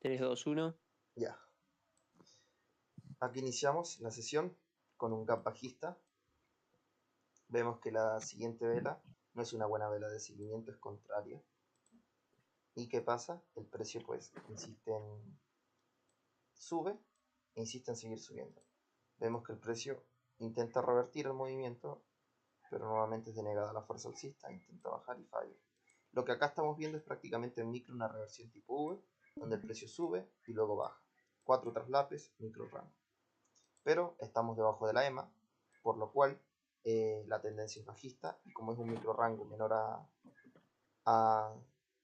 3, 2, 1. Ya. Aquí iniciamos la sesión con un gap bajista. Vemos que la siguiente vela no es una buena vela de seguimiento, es contraria. ¿Y qué pasa? El precio pues sube e insiste en seguir subiendo. Vemos que el precio intenta revertir el movimiento, pero nuevamente es denegada la fuerza alcista, intenta bajar y falla. Lo que acá estamos viendo es prácticamente en micro una reversión tipo V, donde el precio sube y luego baja. 4 traslapes, micro rango. Pero estamos debajo de la EMA, por lo cual la tendencia es bajista, y como es un micro rango menor a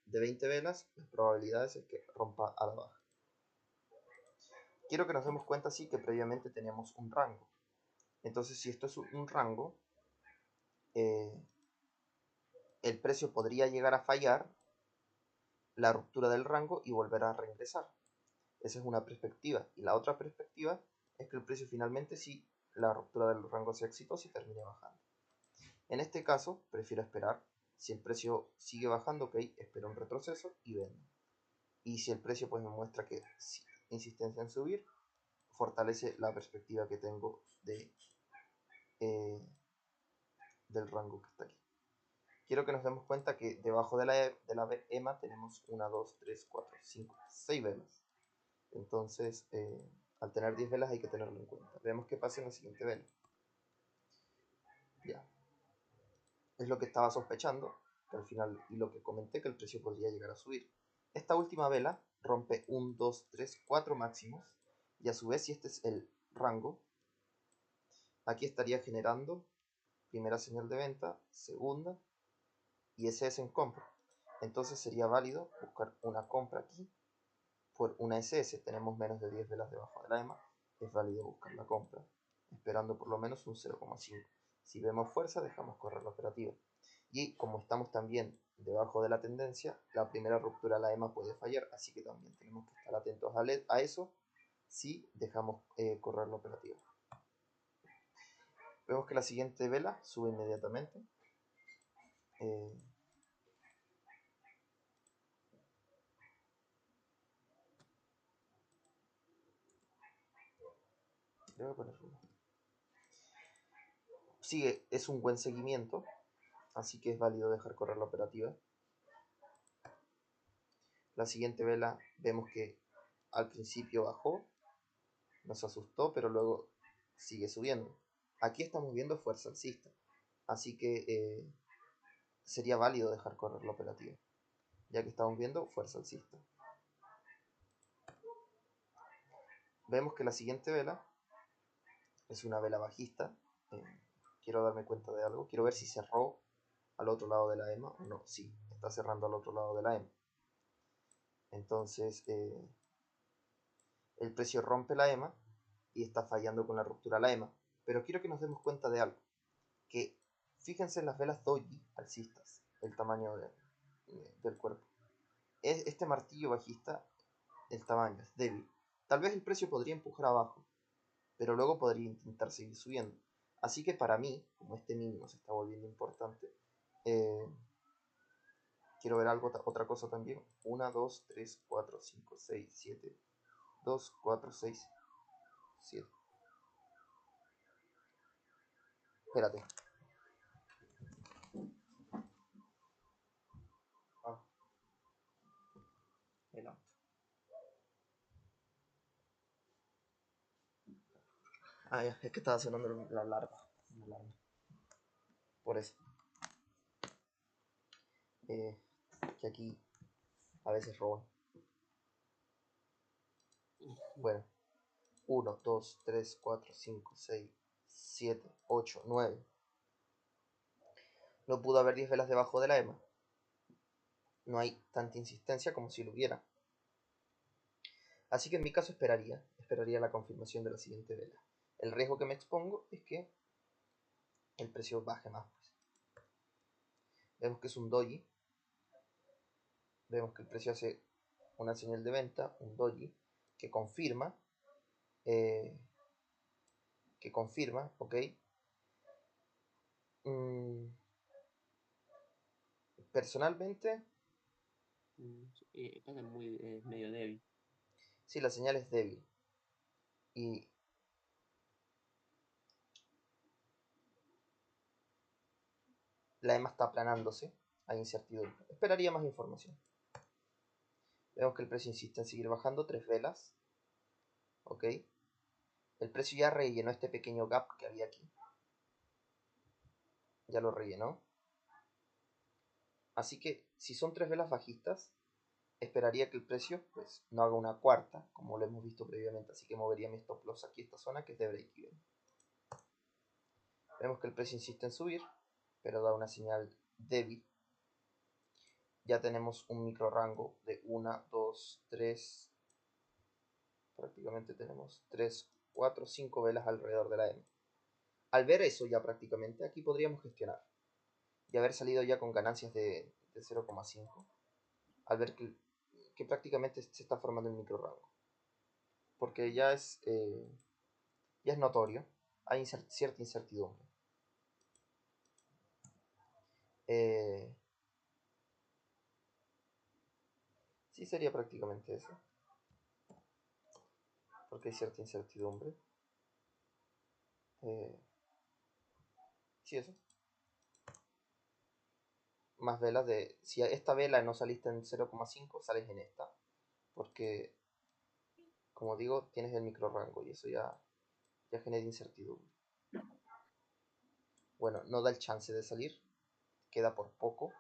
de 20 velas, las probabilidades es que rompa a la baja. Quiero que nos demos cuenta sí que previamente teníamos un rango. Entonces, si esto es un rango, el precio podría llegar a fallar la ruptura del rango y volver a reingresar. Esa es una perspectiva. Y la otra perspectiva es que el precio finalmente sí, la ruptura del rango sea exitosa y termine bajando. En este caso, prefiero esperar. Si el precio sigue bajando, ok, espero un retroceso y vendo. Y si el precio pues me muestra que sí, insistencia en subir, fortalece la perspectiva que tengo del rango que está aquí. Quiero que nos demos cuenta que debajo de la EMA tenemos 1, 2, 3, 4, 5, 6 velas. Entonces, al tener 10 velas hay que tenerlo en cuenta. Veamos qué pasa en la siguiente vela. Ya. Es lo que estaba sospechando, que al final, y lo que comenté, que el precio podría llegar a subir. Esta última vela rompe 1, 2, 3, 4 máximos, y a su vez, si este es el rango, aquí estaría generando primera señal de venta, segunda, y ese es en compra. Entonces sería válido buscar una compra aquí por una SS. Tenemos menos de 10 velas debajo de la EMA, es válido buscar la compra, esperando por lo menos un 0,5. Si vemos fuerza, dejamos correr la operativa. Y como estamos también debajo de la tendencia, la primera ruptura de la EMA puede fallar, así que también tenemos que estar atentos a eso si dejamos correr la operativa. Vemos que la siguiente vela sube inmediatamente. Voy a poner uno. Sigue, es un buen seguimiento, así que es válido dejar correr la operativa. La siguiente vela vemos que al principio bajó, nos asustó, pero luego sigue subiendo. Aquí estamos viendo fuerza alcista, así que sería válido dejar correr la operativa, ya que estamos viendo fuerza alcista. Vemos que la siguiente vela es una vela bajista. Quiero darme cuenta de algo, quiero ver si cerró al otro lado de la EMA o no. Sí, está cerrando al otro lado de la EMA. Entonces el precio rompe la EMA y está fallando con la ruptura de la EMA. Pero quiero que nos demos cuenta de algo, que fíjense en las velas doji alcistas, el tamaño del cuerpo. Este martillo bajista, el tamaño es débil. Tal vez el precio podría empujar abajo, pero luego podría intentar seguir subiendo. Así que para mí, como este mínimo se está volviendo importante, quiero ver otra cosa también. 1, 2, 3, 4, 5, 6, 7. 2, 4, 6, 7. Espérate. No. Ya, es que estaba sonando la alarma. Por eso. Que aquí a veces roban. Bueno. 1, 2, 3, 4, 5, 6, 7, 8, 9. No pudo haber 10 velas debajo de la EMA. No hay tanta insistencia como si lo hubiera. Así que en mi caso esperaría la confirmación de la siguiente vela. El riesgo que me expongo es que el precio baje más. Pues. Vemos que es un doji. Vemos que el precio hace una señal de venta, un doji, que confirma, ok. Personalmente, Acá es medio débil. Sí, la señal es débil. Y la EMA está aplanándose. Hay incertidumbre. Esperaría más información. Vemos que el precio insiste en seguir bajando. 3 velas. Ok. El precio ya rellenó este pequeño gap que había aquí. Ya lo rellenó. Así que si son 3 velas bajistas, esperaría que el precio pues no haga una cuarta, como lo hemos visto previamente. Así que movería mi stop loss aquí, esta zona que es de break even. Vemos que el precio insiste en subir, pero da una señal débil. Ya tenemos un micro rango de 1, 2, 3. Prácticamente tenemos 3, 4, 5 velas alrededor de la M. Al ver eso ya prácticamente, aquí podríamos gestionar. Y haber salido ya con ganancias de 0,5. Al ver que prácticamente se está formando el micro rango. Porque ya es notorio. Hay cierta incertidumbre. Sí sería prácticamente eso. Porque hay cierta incertidumbre. Sí, eso. Más velas de... Si esta vela no saliste en 0,5, sales en esta. Porque, como digo, tienes el micro rango y eso ya genera incertidumbre. Bueno, no da el chance de salir. Queda por poco.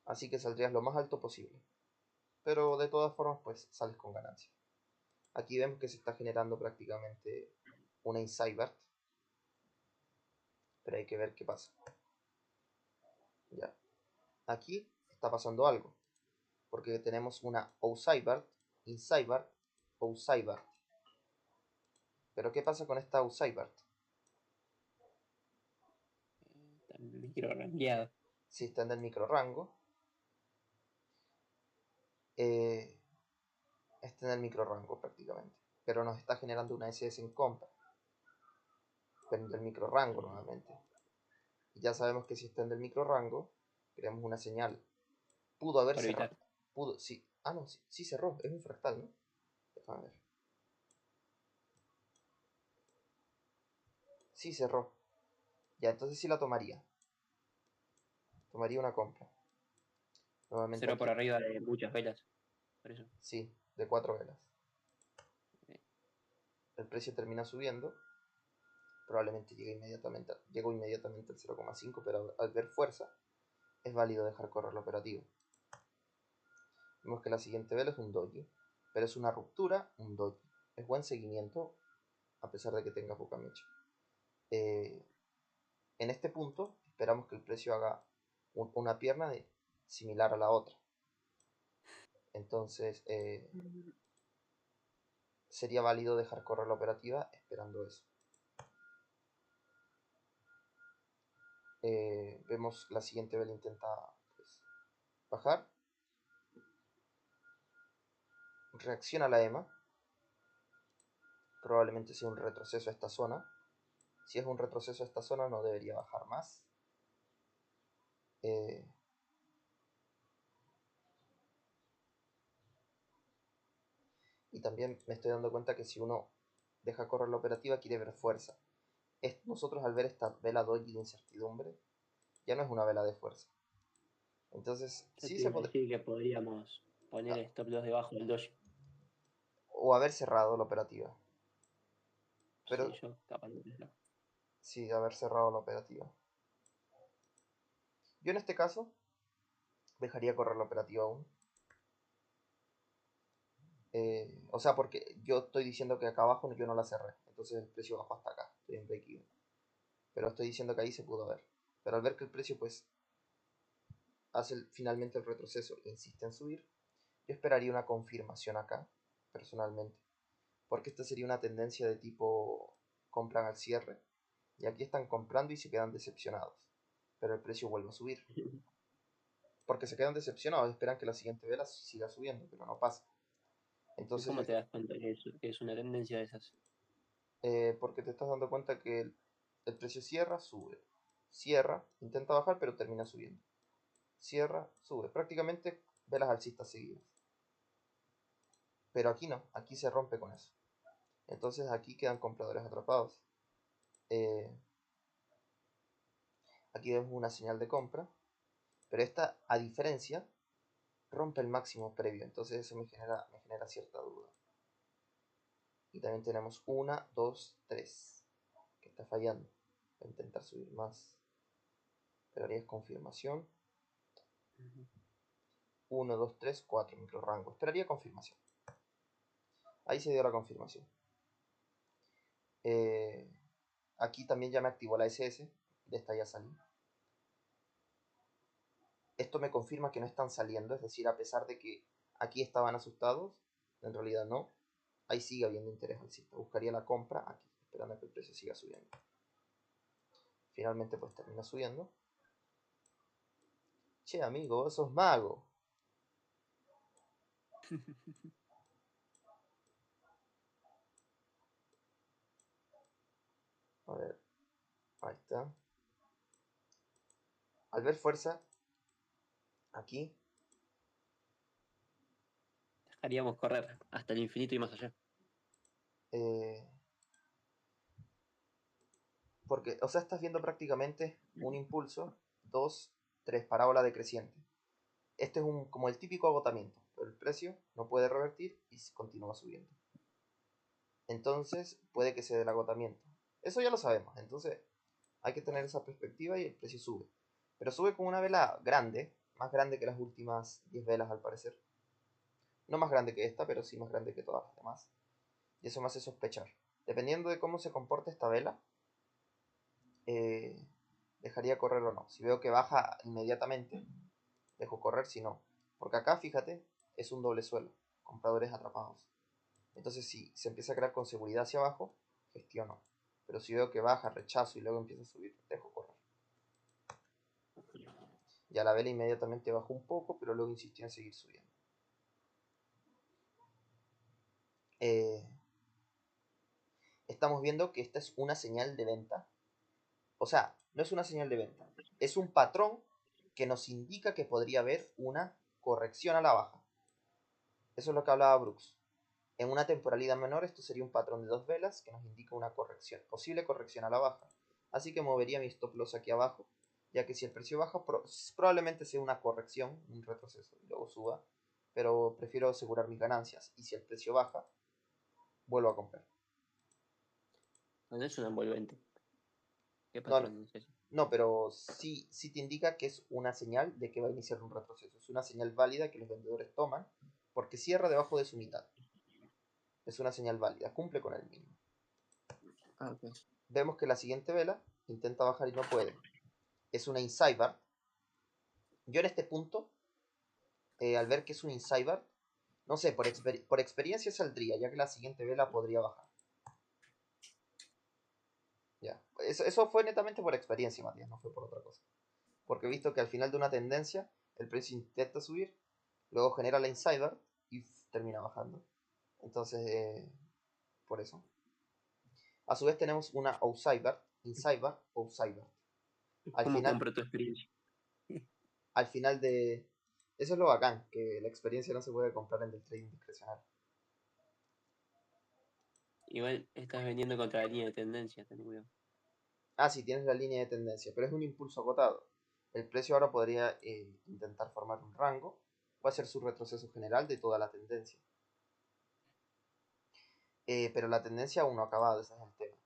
Así que saldrías lo más alto posible. Pero de todas formas, pues sales con ganancia. Aquí vemos que se está generando prácticamente una Insight. Pero hay que ver qué pasa. Ya. Aquí está pasando algo. Porque tenemos una Outside, Inside, Outside. Pero ¿qué pasa con esta Outside? Micro rankeado. Si está en el micro rango, está en el micro rango prácticamente. Pero nos está generando una SS en compra. Pero en el micro rango nuevamente. Y ya sabemos que si está en el micro rango, creamos una señal. Pudo haber Por cerrado. evitar. Pudo, sí. Ah, no, sí cerró. Es un fractal, ¿no? Déjame ver. Sí cerró. Ya, entonces sí la tomaría. Tomaría una compra. Nuevamente Cero por aquí. arriba de muchas velas. Por eso. Sí, de 4 velas. Ok. El precio termina subiendo. Probablemente llegó inmediatamente al 0,5, pero al ver fuerza, es válido dejar correr la operativa. Vemos que la siguiente vela es un doji, pero es una ruptura, un doji. Es buen seguimiento, a pesar de que tenga poca mecha. En este punto, esperamos que el precio haga una pierna similar a la otra. Entonces, sería válido dejar correr la operativa esperando eso. Vemos la siguiente vela intenta pues, bajar. Reacciona la EMA. Probablemente sea un retroceso a esta zona. Si es un retroceso a esta zona, no debería bajar más. Eh, y también me estoy dando cuenta que si uno deja correr la operativa, quiere ver fuerza. Nosotros al ver esta vela doji de incertidumbre, ya no es una vela de fuerza. Entonces, Yo sí te se iba a puede... decir que podríamos poner ah, stop loss debajo del doji. o haber cerrado la operativa. Sí, Pero yo capaz de hacerlo. sí, haber cerrado la operativa. Yo en este caso, dejaría correr la operativa aún. O sea, porque yo estoy diciendo que acá abajo yo no la cerré. Entonces el precio bajó hasta acá. Estoy en break even. Pero estoy diciendo que ahí se pudo ver. Pero al ver que el precio pues hace finalmente el retroceso e insiste en subir, yo esperaría una confirmación acá, personalmente. Porque esta sería una tendencia de tipo compran al cierre. Y aquí están comprando y se quedan decepcionados. Pero el precio vuelve a subir. Porque se quedan decepcionados, esperan que la siguiente vela siga subiendo, pero no pasa. ¿Y Entonces, cómo te das cuenta que es una tendencia de esas? porque te estás dando cuenta que el precio cierra, sube. Cierra, intenta bajar, pero termina subiendo. Cierra, sube. Prácticamente velas alcistas seguidas. Pero aquí no, aquí se rompe con eso. Entonces aquí quedan compradores atrapados. Aquí vemos una señal de compra, pero esta, a diferencia, rompe el máximo previo, entonces eso me genera cierta duda. Y también tenemos 1, 2, 3, que está fallando. Voy a intentar subir más, pero haría confirmación. 1, 2, 3, 4 microrango. Esperaría confirmación. Ahí se dio la confirmación. Aquí también ya me activó la SS. De esta ya salí. Esto me confirma que no están saliendo. Es decir, a pesar de que aquí estaban asustados, en realidad no. Ahí sigue habiendo interés alcista. Buscaría la compra aquí, esperando a que el precio siga subiendo. Finalmente pues termina subiendo. Che, amigo, sos mago. A ver, ahí está. Al ver fuerza, aquí, Dejaríamos correr hasta el infinito y más allá. porque, o sea, estás viendo prácticamente un impulso, 2, 3, parábola decreciente. Este es como el típico agotamiento, pero el precio no puede revertir y continúa subiendo. Entonces puede que se dé el agotamiento. Eso ya lo sabemos, entonces hay que tener esa perspectiva y el precio sube. Pero sube con una vela grande, más grande que las últimas 10 velas al parecer. No más grande que esta, pero sí más grande que todas las demás. Y eso me hace sospechar. Dependiendo de cómo se comporte esta vela, dejaría correr o no. Si veo que baja inmediatamente, dejo correr, si no. Porque acá, fíjate, es un doble suelo. Compradores atrapados. Entonces, si se empieza a crear con seguridad hacia abajo, gestiono. Pero si veo que baja, rechazo y luego empieza a subir, dejo correr. Ya la vela inmediatamente bajó un poco, pero luego insistió en seguir subiendo. Estamos viendo que esta es una señal de venta. O sea, no es una señal de venta. Es un patrón que nos indica que podría haber una corrección a la baja. Eso es lo que hablaba Brooks. En una temporalidad menor esto sería un patrón de 2 velas que nos indica una corrección, posible corrección a la baja. Así que movería mi stop loss aquí abajo, ya que si el precio baja probablemente sea una corrección, un retroceso y luego suba, pero prefiero asegurar mis ganancias y si el precio baja, vuelvo a comprar. No es un envolvente. ¿Qué No, patrón es ese? no, pero sí te indica que es una señal de que va a iniciar un retroceso. Es una señal válida que los vendedores toman porque cierra debajo de su mitad. Es una señal válida, cumple con el mínimo. Ah, ok. Vemos que la siguiente vela intenta bajar y no puede. Es una inside bar. Yo en este punto, al ver que es un inside bar, no sé, por experiencia saldría, ya que la siguiente vela podría bajar. Ya. Eso fue netamente por experiencia, Matías, no fue por otra cosa. Porque he visto que al final de una tendencia, el precio intenta subir, luego genera la inside bar y termina bajando. Entonces, por eso. A su vez tenemos una outside bar, inside bar, outside bar. Al ¿Cómo final, compro tu experiencia? al final de... Eso es lo bacán, que la experiencia no se puede comprar en el trading discrecional. Igual estás vendiendo contra la línea de tendencia, ten cuidado. Ah, sí, tienes la línea de tendencia, pero es un impulso agotado. El precio ahora podría intentar formar un rango o hacer su retroceso general de toda la tendencia. Pero la tendencia aún no ha acabado, ese es el tema.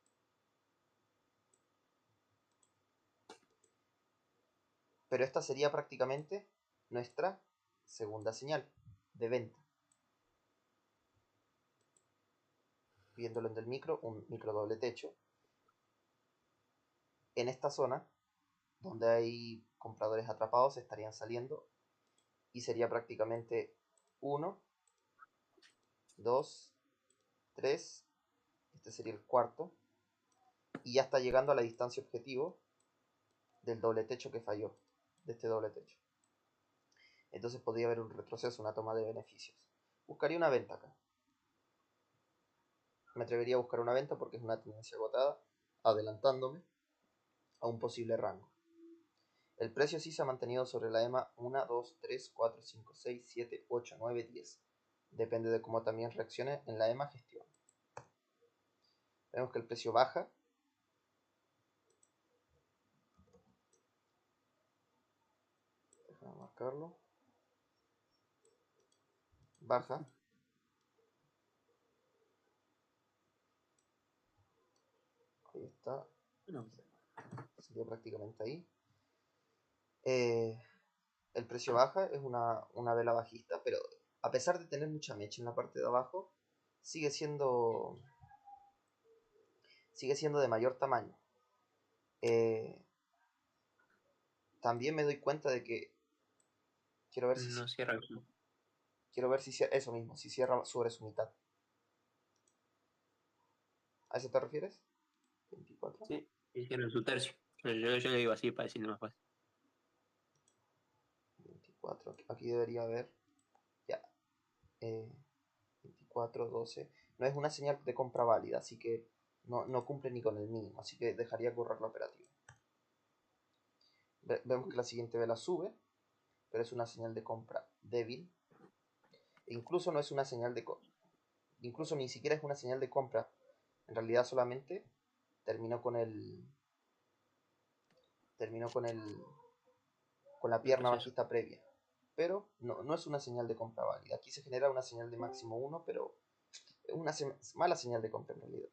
Pero esta sería prácticamente nuestra segunda señal de venta. Viéndolo en el micro, un micro doble techo. En esta zona, donde hay compradores atrapados, estarían saliendo y sería prácticamente 1, 2, 3, este sería el cuarto, y ya está llegando a la distancia objetivo del doble techo que falló, de este doble techo. Entonces podría haber un retroceso, una toma de beneficios. Buscaría una venta acá. Me atrevería a buscar una venta porque es una tendencia agotada, adelantándome a un posible rango. El precio sí se ha mantenido sobre la EMA 1, 2, 3, 4, 5, 6, 7, 8, 9, 10. Depende de cómo también reaccione en la EMA gestión. Vemos que el precio baja. Déjame marcarlo. Baja. Ahí está. No. Sería prácticamente ahí. El precio baja, es una vela bajista, pero a pesar de tener mucha mecha en la parte de abajo, sigue siendo de mayor tamaño. También me doy cuenta de que quiero ver si No cierra aquí. quiero ver si eso mismo, si cierra sobre su mitad. ¿A eso te refieres? 24. Sí, hicieron su tercio. Yo le digo así para decirlo más fácil. 24. Aquí debería haber. Ya. 24, 12. No es una señal de compra válida, así que no cumple ni con el mínimo. Así que dejaría correr la operativa. Vemos que la siguiente vela sube, pero es una señal de compra débil. E incluso no es una señal de incluso ni siquiera es una señal de compra. En realidad solamente terminó con la El pierna proceso. bajista previa. Pero no es una señal de compra válida. Aquí se genera una señal de máximo 1, pero es una mala señal de compra en realidad.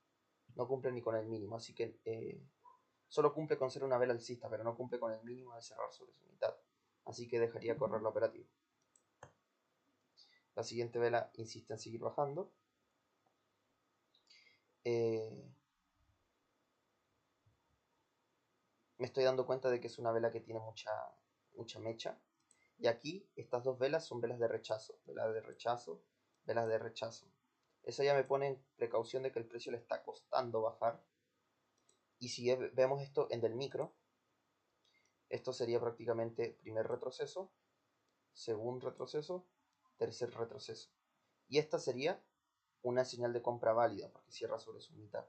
No cumple ni con el mínimo, así que solo cumple con ser una vela alcista, pero no cumple con el mínimo de cerrar sobre su mitad. Así que dejaría correr la operativa. La siguiente vela insiste en seguir bajando. Me estoy dando cuenta de que es una vela que tiene mucha mecha. Y aquí estas dos velas son velas de rechazo. Velas de rechazo, velas de rechazo. Eso ya me pone en precaución de que el precio le está costando bajar. Y si vemos esto en del micro, esto sería prácticamente primer retroceso, segundo retroceso, tercer retroceso. Y esta sería una señal de compra válida porque cierra sobre su mitad.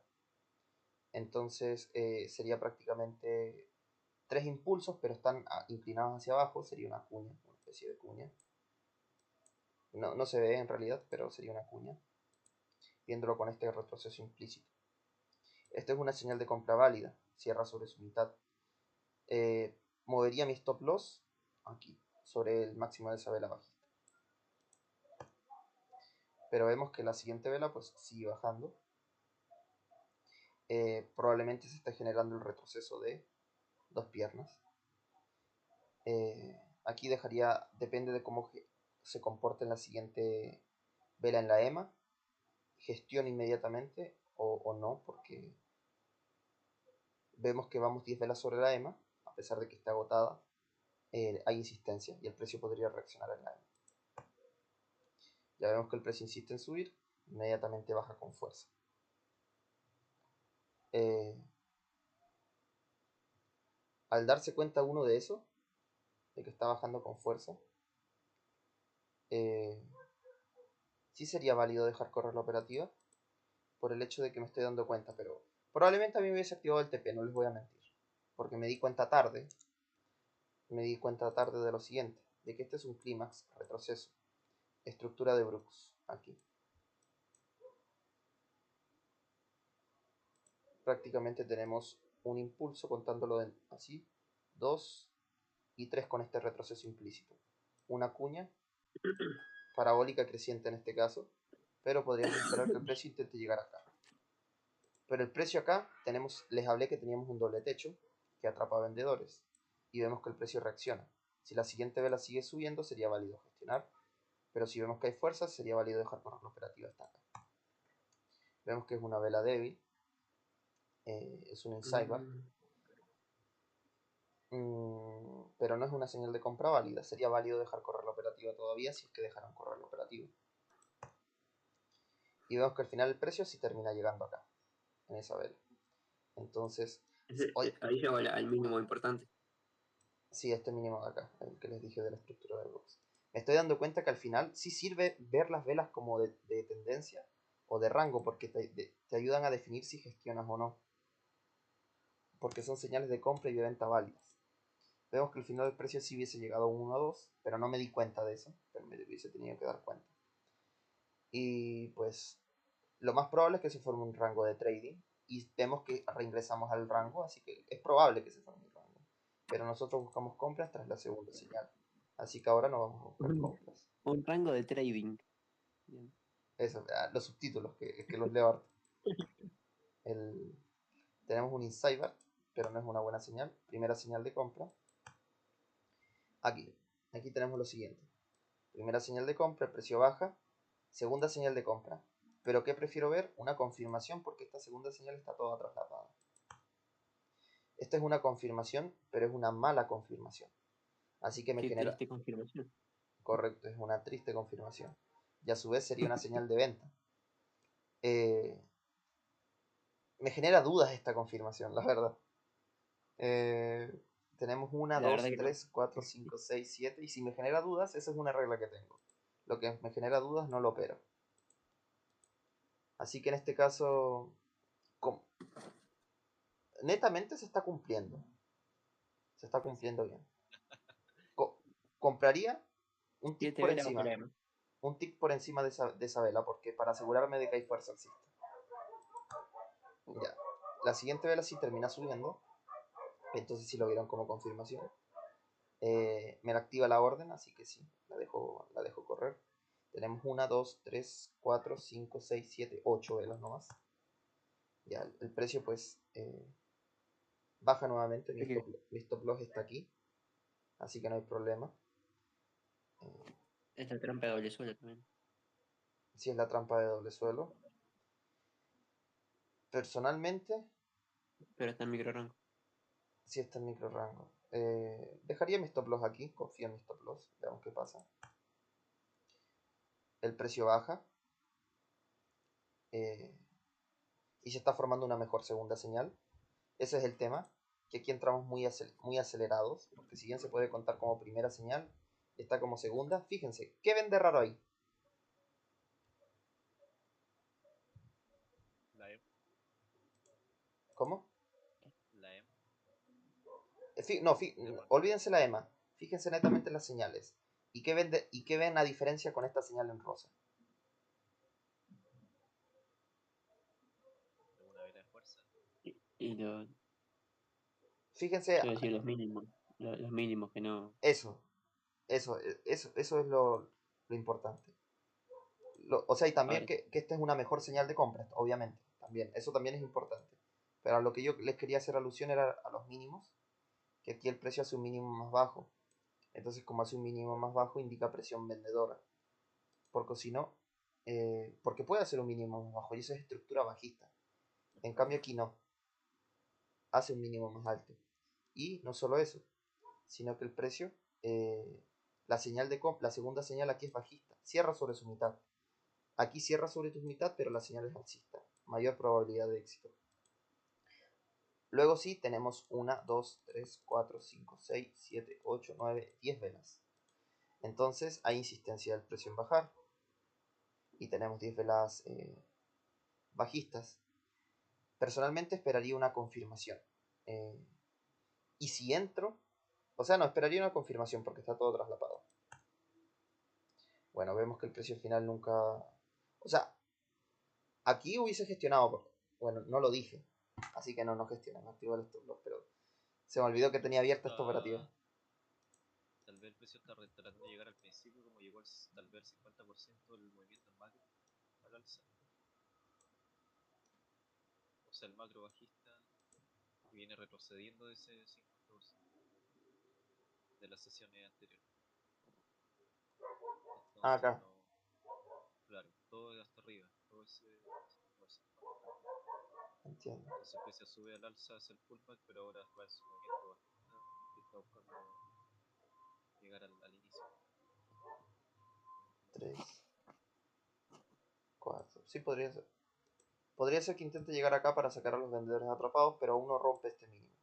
Entonces sería prácticamente tres impulsos, pero están inclinados hacia abajo. Sería una cuña, una especie de cuña. No se ve en realidad, pero sería una cuña, viéndolo con este retroceso implícito. Esta es una señal de compra válida, cierra sobre su mitad. Movería mi stop loss aquí, sobre el máximo de esa vela bajista. Pero vemos que la siguiente vela pues sigue bajando. Probablemente se esté generando el retroceso de dos piernas. Aquí dejaría, depende de cómo se comporte en la siguiente vela en la EMA, gestión inmediatamente o no, porque vemos que vamos 10 velas sobre la EMA, a pesar de que esté agotada, hay insistencia y el precio podría reaccionar en la EMA. Ya vemos que el precio insiste en subir, inmediatamente baja con fuerza. Al darse cuenta uno de eso, de que está bajando con fuerza, sí sería válido dejar correr la operativa por el hecho de que me estoy dando cuenta, pero probablemente a mí me hubiese activado el TP, no les voy a mentir, porque me di cuenta tarde de lo siguiente, de que este es un clímax, retroceso, estructura de Brooks, aquí. Prácticamente tenemos un impulso contándolo así, 2 y 3 con este retroceso implícito. Una cuña parabólica creciente en este caso, pero podríamos esperar que el precio intente llegar acá. Pero el precio acá, les hablé que teníamos un doble techo que atrapa vendedores y vemos que el precio reacciona. Si la siguiente vela sigue subiendo sería válido gestionar, pero si vemos que hay fuerzas sería válido dejar correr la operativa hasta acá. Vemos que es una vela débil, es un inside bar, pero no es una señal de compra válida. Sería válido dejar correr la operativa todavía si es que dejaran correr la operativa. Y vemos que al final el precio sí termina llegando acá, en esa vela. Entonces, hoy, Ahí llegó al mínimo importante. sí, este mínimo de acá, el que les dije de la estructura del box. Me estoy dando cuenta que al final sí sirve ver las velas como de tendencia o de rango, porque te ayudan a definir si gestionas o no. Porque son señales de compra y de venta válidas. Vemos que al final el precio sí hubiese llegado a un 1 a 2, pero no me di cuenta de eso, pero me hubiese tenido que dar cuenta. Y pues lo más probable es que se forme un rango de trading. Y vemos que reingresamos al rango, así que es probable que se forme un rango. Pero nosotros buscamos compras tras la segunda señal. Así que ahora no vamos a buscar compras. Un rango de trading. Bien. Eso, los subtítulos, que los leo harto. Tenemos un insight, pero no es una buena señal. Primera señal de compra. Aquí tenemos lo siguiente. Primera señal de compra, el precio baja. Segunda señal de compra. Pero ¿qué prefiero ver? Una confirmación, porque esta segunda señal está toda traslapada. Esta es una confirmación, pero es una mala confirmación. Así que me Qué genera... triste confirmación. Correcto, es una triste confirmación. Y a su vez sería una señal de venta. Eh, me genera dudas esta confirmación, la verdad. Tenemos una, La verdad dos, que no. tres, cuatro, cinco, seis, siete. Y si me genera dudas, esa es una regla que tengo. Lo que me genera dudas no lo opero. Así que en este caso, netamente se está cumpliendo. Se está cumpliendo bien. Co compraría un tick 7 por velas bajo la encima. EMA. Un tick por encima de esa vela, porque para asegurarme de que hay fuerza alcista. Ya. La siguiente vela sí termina subiendo. Entonces sí lo vieron como confirmación. Me la activa la orden, así que sí, la dejo correr. Tenemos 1, 2, 3, 4, 5, 6, 7, 8 velas nomás. Ya, el precio pues baja nuevamente. Mi stop loss está aquí, así que no hay problema. Esta trampa de doble suelo también. Si es la trampa de doble suelo. Personalmente, Pero está en micro rango. si está en micro rango. Dejaría mi stop loss aquí, confío en mi stop loss, veamos qué pasa. El precio baja. Y se está formando una mejor segunda señal. Ese es el tema, que aquí entramos muy acelerados, porque si bien se puede contar como primera señal, está como segunda. Fíjense, ¿qué ven de raro ahí? La EM. ¿Cómo? La EM. No, olvídense la EMA. Fíjense netamente en las señales. ¿Y qué ven a diferencia con esta señal en rosa? Una vela de fuerza. Y lo, Fíjense, yo decir los mínimos. Los mínimos que no. eso, eso es lo importante. O sea, y también Ahora, que esta es una mejor señal de compra, obviamente. También, eso también es importante. Pero a lo que yo les quería hacer alusión era a los mínimos, que aquí el precio hace un mínimo más bajo. Entonces, como hace un mínimo más bajo, indica presión vendedora. Porque si no, porque puede hacer un mínimo más bajo y eso es estructura bajista. En cambio, aquí no, hace un mínimo más alto. Y no solo eso, sino que el precio, la señal de compra, la segunda señal aquí es bajista, cierra sobre su mitad. Aquí cierra sobre tu mitad, pero la señal es alcista. Mayor probabilidad de éxito. Luego sí tenemos 1, 2, 3, 4, 5, 6, 7, 8, 9, 10 velas. Entonces hay insistencia del precio en bajar. Y tenemos 10 velas bajistas. Personalmente esperaría una confirmación. Eh, y si entro, o sea, no, esperaría una confirmación porque está todo traslapado. Bueno, vemos que el precio final nunca... O sea, aquí hubiese gestionado, bueno, no lo dije, así que no gestioné, no activo el stop loss, pero se me olvidó que tenía abierta esta operativa. Tal vez el precio está tratando de llegar al principio, como llegó tal vez el 50% del movimiento en macro al alza. O sea, el macro bajista viene retrocediendo de ese 50% de las sesiones anteriores. Entonces, Acá, no. Claro, todo es hasta arriba, todo ese. entiendo. Entonces el precio sube al alza hacia el pullback, pero ahora va en su movimiento bajista y está buscando llegar al inicio. 3, 4. Sí, podría ser. Podría ser que intente llegar acá para sacar a los vendedores atrapados, pero aún no rompe este mínimo,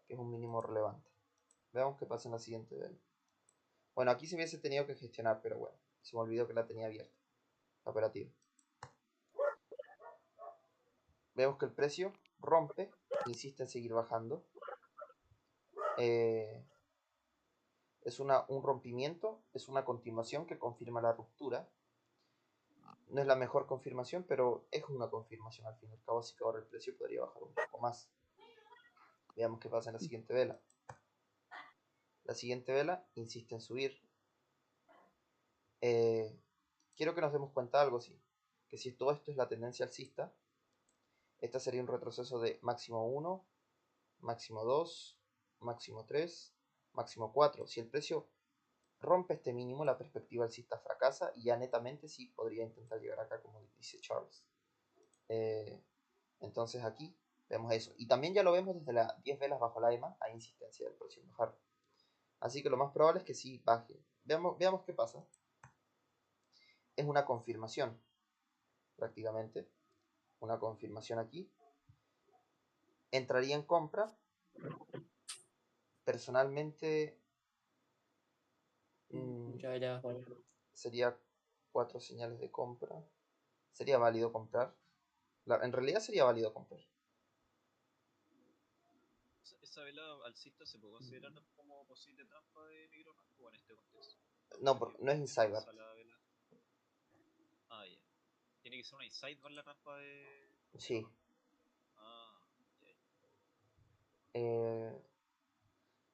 que es un mínimo relevante. Veamos qué pasa en la siguiente vela. Bueno, aquí se hubiese tenido que gestionar, pero bueno, se me olvidó que la tenía abierta, la operativa. Vemos que el precio rompe, insiste en seguir bajando. Es un rompimiento, es una continuación que confirma la ruptura. No es la mejor confirmación, pero es una confirmación al fin y al cabo, así que ahora el precio podría bajar un poco más. Veamos qué pasa en la siguiente vela. La siguiente vela insiste en subir. Quiero que nos demos cuenta de algo, sí. Que si todo esto es la tendencia alcista, esta sería un retroceso de máximo 1, máximo 2, máximo 3, máximo 4. Si el precio rompe este mínimo, la perspectiva alcista fracasa y ya netamente sí podría intentar llegar acá, como dice Charles. Entonces aquí vemos eso. Y también ya lo vemos desde las 10 velas bajo la EMA, hay insistencia del precio en bajar. Así que lo más probable es que sí baje. Veamos qué pasa. Es una confirmación, prácticamente. Una confirmación aquí. Entraría en compra. Personalmente Ya verás, bueno. sería 4 señales de compra. Sería válido comprar. En realidad sería válido comprar. Esa vela alcista se puede considerar como posible trampa de micro rango en este contexto. No, no es inside bar. Ah, ya. Tiene que ser una inside bar la trampa de. Sí. Ah, ya.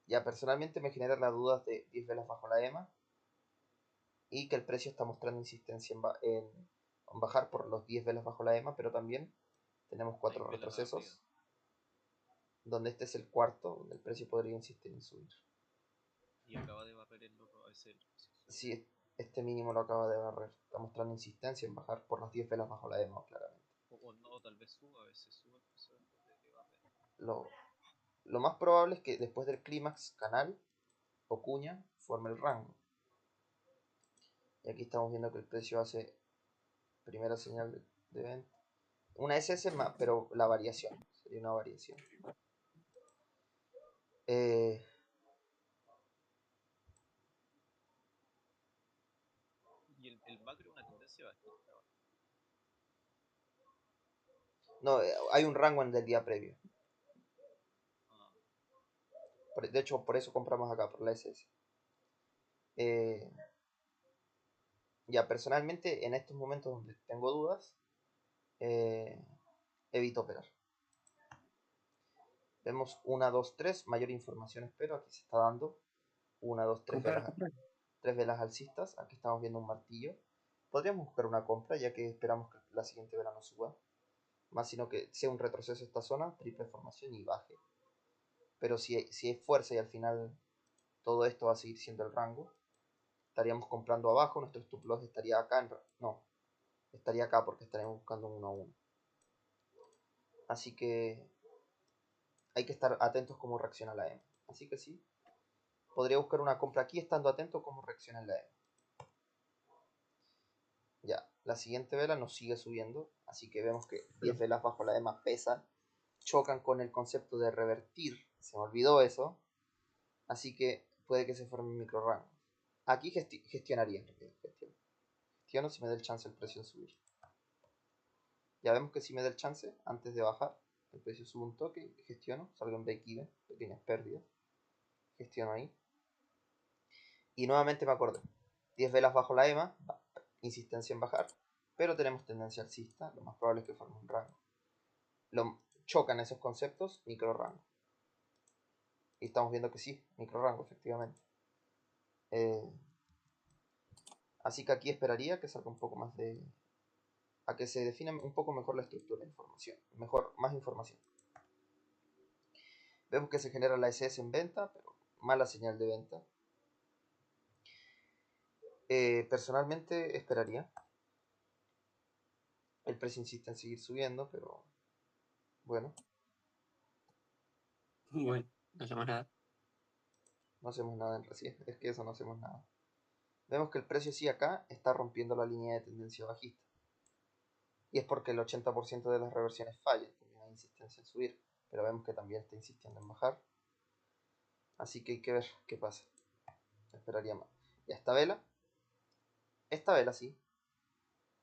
Ya personalmente me genera las dudas de 10 velas bajo la EMA y que el precio está mostrando insistencia en bajar por los 10 velas bajo la EMA, pero también tenemos 4 Hay velas arriba. retrocesos, donde este es el cuarto, donde el precio podría insistir en subir. Y acaba de barrer el loco a ese. Sí, este mínimo lo acaba de barrer, está mostrando insistencia en bajar por las 10 velas bajo la EMA, claramente. O no, tal vez suba, a veces sube el precio después de que barre. Lo más probable es que después del clímax canal o cuña forme el rango. Y aquí estamos viendo que el precio hace primera señal de venta. Una SS más, pero la variación. Sería una variación. Y el macro una tendencia bajista. No, hay un rango en el día previo. Ah, De hecho, por eso compramos acá, por la SS. Ya, personalmente, en estos momentos donde tengo dudas, evito operar. Vemos 1, 2, 3, mayor información espero, aquí se está dando 1, 2, 3 velas, 3 velas alcistas, aquí estamos viendo un martillo. Podríamos buscar una compra ya que esperamos que la siguiente vela no suba, más sino que sea un retroceso esta zona, triple formación y baje. Pero si hay fuerza y al final todo esto va a seguir siendo el rango, estaríamos comprando abajo, nuestro stop loss estaría acá, no, estaría acá porque estaríamos buscando un 1 a 1. Así que hay que estar atentos cómo reacciona la EMA. Así que sí, podría buscar una compra aquí estando atento cómo reacciona la EMA. Ya, la siguiente vela nos sigue subiendo, así que vemos que 10 velas bajo la EMA pesan, chocan con el concepto de revertir, se me olvidó eso, así que puede que se forme un micro rango. Aquí gestionaría, gestiono si me da el chance el precio de subir. Ya vemos que si me da el chance, antes de bajar, el precio sube un toque, gestiono, salgo en break even, pequeñas pérdidas, gestiono ahí. Y nuevamente me acordé, 10 velas bajo la EMA, insistencia en bajar, pero tenemos tendencia alcista, lo más probable es que forme un rango. Chocan esos conceptos, micro rango. Y estamos viendo que sí, micro rango, efectivamente. Así que aquí esperaría que salga un poco más de... a que se defina un poco mejor la estructura de información. Más información. Vemos que se genera la SS en venta, pero mala señal de venta. Personalmente esperaría. El precio insiste en seguir subiendo, pero bueno. Bueno, no hacemos nada. No hacemos nada en recién. Es que eso no hacemos nada. Vemos que el precio sí acá está rompiendo la línea de tendencia bajista. Y es porque el 80% de las reversiones fallan. También hay insistencia en subir. Pero vemos que también está insistiendo en bajar. Así que hay que ver qué pasa. Esperaría más. Y esta vela sí,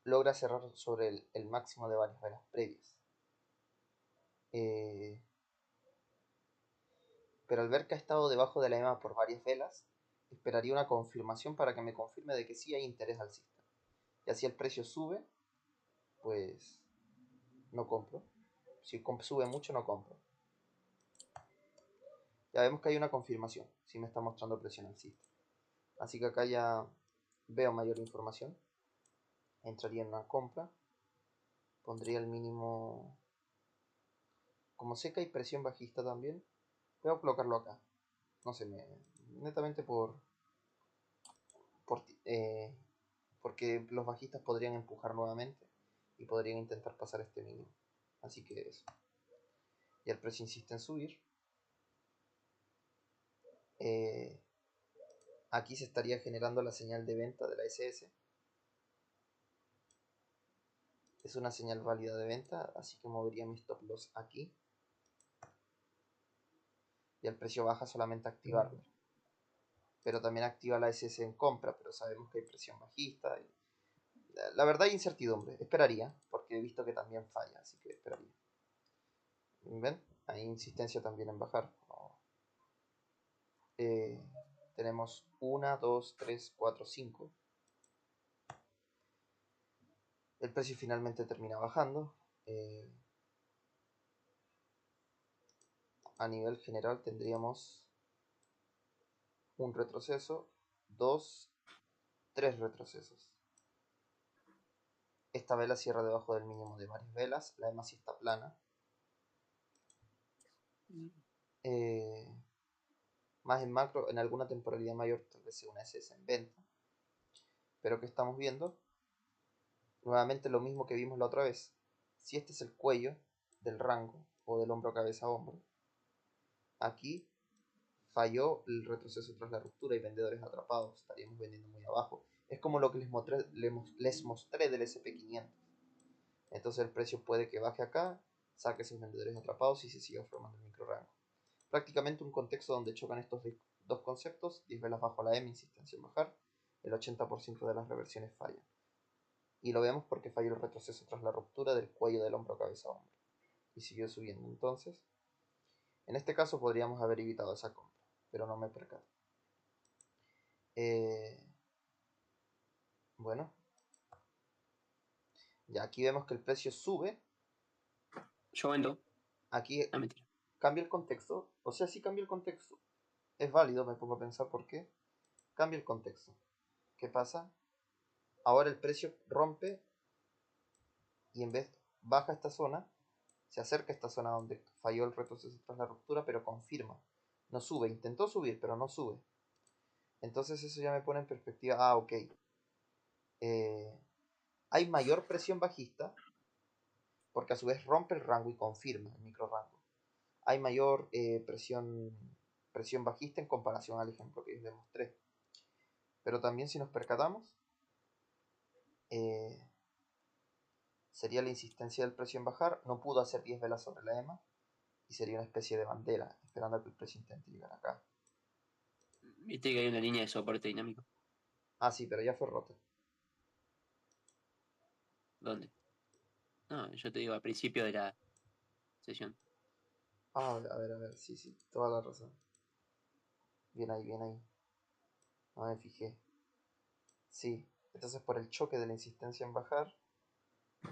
logra cerrar sobre el máximo de varias velas previas. Pero al ver que ha estado debajo de la EMA por varias velas, esperaría una confirmación para que me confirme de que sí hay interés alcista. Y así el precio sube pues no compro. Si sube mucho, no compro. Ya vemos que hay una confirmación. Sí me está mostrando presión alcista. Así que acá ya veo mayor información. Entraría en una compra. Pondría el mínimo. Como sé que hay presión bajista también, voy a colocarlo acá. No sé, netamente por porque los bajistas podrían empujar nuevamente y podrían intentar pasar este mínimo. Así que eso. Y el precio insiste en subir. Aquí se estaría generando la señal de venta de la SS. Es una señal válida de venta, así que movería mi stop loss aquí. Y el precio baja solamente a activarlo. Pero también activa la SS en compra, pero sabemos que hay presión bajista. La verdad hay incertidumbre. Esperaría, porque he visto que también falla, así que esperaría. ¿Ven? Hay insistencia también en bajar. Tenemos 1, 2, 3, 4, 5. El precio finalmente termina bajando. A nivel general tendríamos un retroceso, 2, 3 retrocesos. Esta vela cierra debajo del mínimo de varias velas. La EMA sí está plana. Más en macro, en alguna temporalidad mayor tal vez sea una SS en venta. Pero que estamos viendo nuevamente lo mismo que vimos la otra vez. Si este es el cuello del rango o del hombro cabeza a hombro, aquí falló el retroceso tras la ruptura y vendedores atrapados, estaríamos vendiendo muy abajo. Es como lo que les mostré del SP500. Entonces el precio puede que baje acá, saque esos vendedores atrapados y se siga formando el micro rango. Prácticamente un contexto donde chocan estos dos conceptos: 10 velas bajo la M, insistencia en bajar, el 80% de las reversiones fallan. Y lo vemos porque falló el retroceso tras la ruptura del cuello del hombro cabeza a hombro. Y siguió subiendo. Entonces, en este caso podríamos haber evitado esa compra, pero no me percato. Bueno, ya aquí vemos que el precio sube. Yo vendo. Aquí Ah, mentira. cambia el contexto. O sea, sí cambia el contexto. Es válido, me pongo a pensar por qué. Cambia el contexto. ¿Qué pasa? Ahora el precio rompe y en vez baja esta zona, se acerca a esta zona donde falló el retroceso tras la ruptura, pero confirma. No sube. Intentó subir, pero no sube. Entonces eso ya me pone en perspectiva. Ah, ok. Hay mayor presión bajista, porque a su vez rompe el rango y confirma el micro rango. Hay mayor presión bajista en comparación al ejemplo que les demostré. Pero también, si nos percatamos, sería la insistencia del precio en bajar. No pudo hacer 10 velas sobre la EMA y sería una especie de bandera, esperando a que el precio intente llegar acá. Viste que hay una línea de soporte dinámico. Ah, sí, pero ya fue rota. ¿Dónde? No, yo te digo, al principio de la sesión. Ah, a ver, sí, toda la razón. Bien ahí, bien ahí. No me fijé. Sí, entonces por el choque de la insistencia en bajar.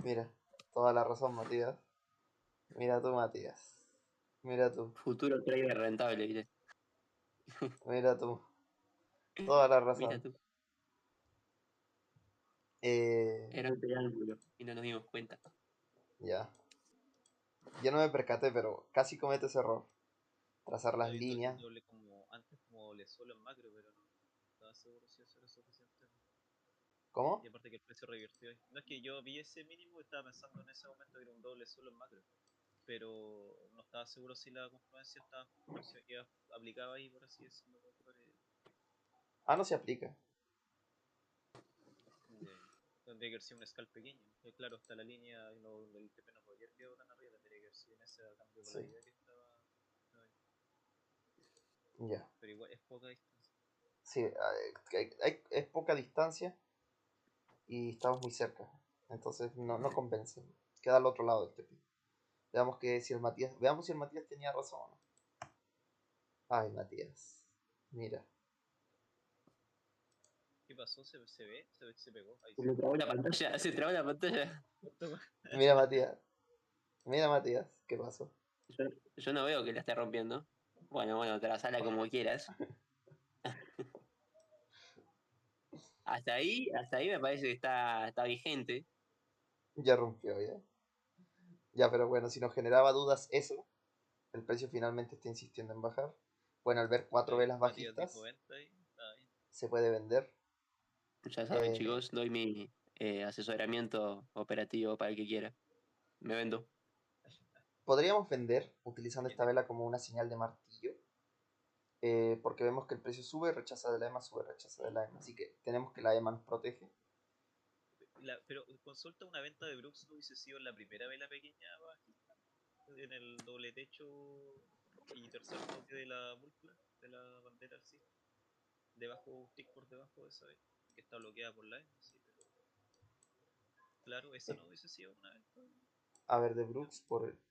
Mira, toda la razón, Matías. Mira tú, Matías. Mira tú, Futuro trader rentable, ¿viste? mira tú. Toda la Mira razón. tú. Eh, Era un triángulo y no nos dimos cuenta. ya. Yo no me percaté, pero casi comete ese error. Trazar las Estaba viendo el líneas. doble como antes como doble solo en macro, pero no estaba seguro si eso era suficiente. ¿Cómo? Y aparte que el precio revirtió ahí. No, es que yo vi ese mínimo y estaba pensando en ese momento que era un doble solo en macro. Pero no estaba seguro si la confluencia estaba aplicaba ahí, por así decirlo. Ah, no se aplica. Tendría que haber sido un scalp pequeño. Claro, está la línea y no, el TP no podría haber quedado tan arriba, tendría que haber sido en ese cambio de Sí, polaridad que estaba. ya. Pero igual es poca distancia. Sí, es poca distancia y estamos muy cerca. Entonces no convence. Queda al otro lado del TP. Veamos si el Matías tenía razón o no. Ay, Matías. Mira. ¿Qué pasó? ¿Se ve? ¿Se pegó? Ahí Se sí. le trabó la pantalla, se trabó la pantalla. Toma. Mira, Matías. Mira, Matías. ¿Qué pasó? Yo, yo no veo que la esté rompiendo. Bueno, trazala como quieras. Hasta ahí me parece que está vigente. Ya rompió, ya. Ya, pero bueno, si nos generaba dudas eso, el precio finalmente está insistiendo en bajar. Bueno, al ver Está 4 bien. velas Matías dijo bajistas, venta y está bien. se puede vender. Ya saben, Eh, chicos, doy mi asesoramiento operativo para el que quiera. Me vendo. Podríamos vender utilizando esta Viene. vela como una señal de martillo, porque vemos que el precio sube, rechaza de la EMA, sube, rechaza de la EMA. Así que tenemos que la EMA nos protege. Pero consulta, una venta de Brooks no hubiese sido la primera vela pequeña bajista en el doble techo y tercer toque de la búlgara, de la bandera alcista, debajo, un tick por debajo de esa vela, que está bloqueada por la EMA, sí, pero claro, esa Eh, no hubiese sido una venta. a ver, de Brooks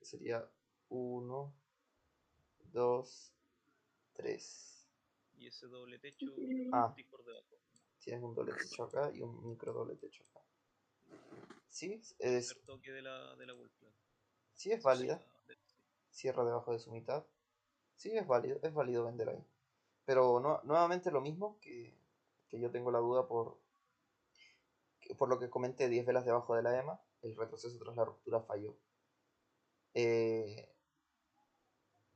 sería uno, 2, 3. Y ese doble techo, un Ah, tick por debajo. tienes un doble techo acá y un micro doble techo acá. Sí, Tercer toque de la búlgara. sí es Eso sí, válida. la, sí. Cierra debajo de su mitad. Sí, es válido vender ahí. Pero nuevamente lo mismo que yo tengo la duda por lo que comenté, 10 velas debajo de la EMA, el retroceso tras la ruptura falló. Eh,